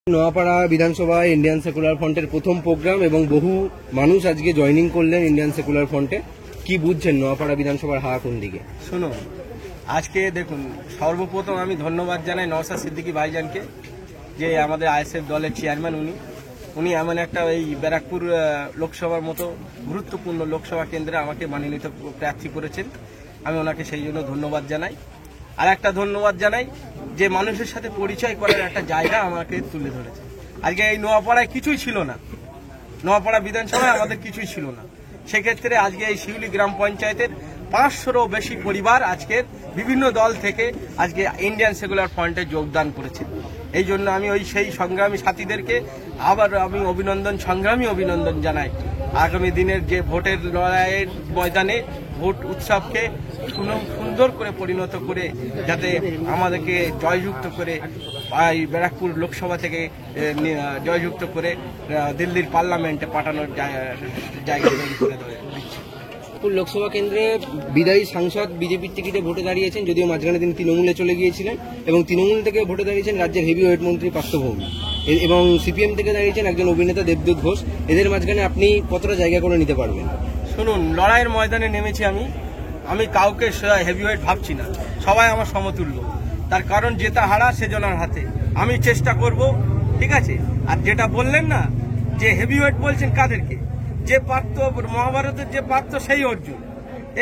নোয়াপাড়া বিধানসভায় Indian secular ফ্রন্টের প্রথম প্রোগ্রাম এবং বহু মানুষ আজকে জয়েনিং করলেন ইন্ডিয়ান সেকুলার ফ্রন্টে। কি বুঝছেন নোয়াপাড়া বিধানসভার হাওয়া কোন দিকে? শুনুন, আজকে দেখুন, সর্বপ্রথম আমি ধন্যবাদ জানাই নওশাদ সিদ্দিকী ভাইজানকে, যে আমাদের আইএসএফ দলের চেয়ারম্যান। উনি এমন একটা এই ব্যারাকপুর লোকসভার মতো গুরুত্বপূর্ণ লোকসভা কেন্দ্রে আমাকে মনোনীত প্রার্থী করেছেন। আমি ওনাকে সেই জন্য ধন্যবাদ জানাই। আর একটা ধন্যবাদ জানাই যে মানুষের সাথে পরিচয় করার একটা জায়গা আমাকে তুলে ধরেছে। আজকে এই নোয়াপাড়ায় কিছুই ছিল না, নোয়াপাড়া বিধানসভায় আমাদের কিছুই ছিল না। সেক্ষেত্রে আজকে এই শিউলি গ্রাম পঞ্চায়েতের 500রও বেশি পরিবার আজকে বিভিন্ন দল থেকে আজকে ইন্ডিয়ান সেকুলার ফ্রন্টে যোগদান করেছে। এই জন্য আমি সেই সংগ্রামী সাথীদেরকে আবার আমি সংগ্রামী অভিনন্দন জানাই। আগামী দিনের যে ভোটের লড়াইয়ের ময়দানে ভোট উৎসবকে সুন্দর করে পরিণত করে যাতে আমাদেরকে জয়যুক্ত করে ব্যারাকপুর লোকসভা থেকে জয়যুক্ত করে দিল্লির পার্লামেন্টে পাঠানোর জায়গা তৈরি করে দিচ্ছে। লোকসভা কেন্দ্রে বিদায়ী সাংসদ বিজেপির টিকিটে ভোটে দাঁড়িয়েছেন, যদিও মাঝখানে তিনি তৃণমূলে চলে গিয়েছিলেন, এবং তৃণমূল থেকে ভোটে দাঁড়িয়েছেন রাজ্যের হেভিওয়েট মন্ত্রী পার্থ ভৌমিক, এবং সিপিএম থেকে দাঁড়িয়েছেন একজন অভিনেতা দেবদূত ঘোষ। এদের মাঝখানে আপনি কতটা জায়গা করে নিতে পারবেন? শুনুন, লড়াইয়ের ময়দানে নেমেছি আমি কাউকে হেভিওয়েট ভাবছি না, সবাই আমার সমতুল্য। তার কারণ জেতা হারা সেজনার হাতে। আমি চেষ্টা করব, ঠিক আছে। আর যেটা বললেন না যে হেভিওয়েট বলছেন কাদেরকে, যে পার্থ মহাভারতের যে পার্থ সেই অর্জুন,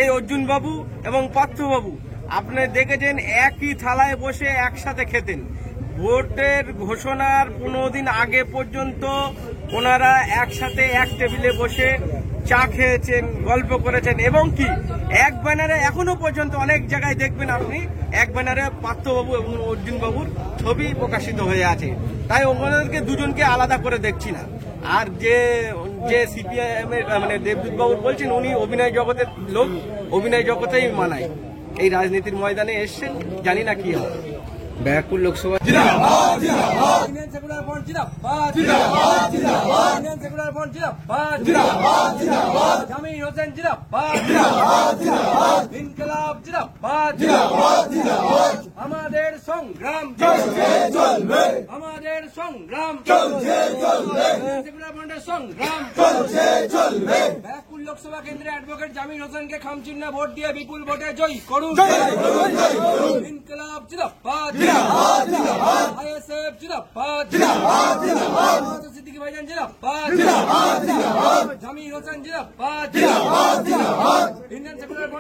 এই অর্জুন বাবু এবং পার্থ বাবু আপনি দেখেছেন একই থালায় বসে একসাথে খেতেন। ভোটের ঘোষণার 15 দিন আগে পর্যন্ত ওনারা একসাথে এক টেবিলে বসে চা খেয়েছেন, গল্প করেছেন, এবং কি এক ব্যানারে এখনো পর্যন্ত অনেক জায়গায় দেখবেন আপনি এক ব্যানারে পার্থবাবু এবং অর্জুন বাবুর ছবি প্রকাশিত হয়ে আছে। তাই ওনাদেরকে দুজনকে আলাদা করে দেখছি না। আর যে সিপিএম এর মানে দেবদূত বাবু বলছেন, উনি অভিনয় জগতের লোক, অভিনয় জগতেই মানায়। এই রাজনীতির ময়দানে এসছেন, জানি না কি হবে। ব্যারাকপুর লোকসভা আমাদের সংগ্রাম আমাদের সংগ্রাম সংগ্রাম ব্যারাকপুর লোকসভা কেন্দ্রে অ্যাডভোকেট জামির হোসেনকে খামচিহ্ন ভোট দিয়ে বিপুল ভোটে জয়ী করুন। ইনকলাব জিন্দাবাদ, আইএসএফ জিন্দাবাদ, সিদ্দিকী ভাইজান জিন্দাবাদ, জামির হোসেন জিন্দাবাদ, ইন্ডিয়ান সেকুলার ফ্রন্ট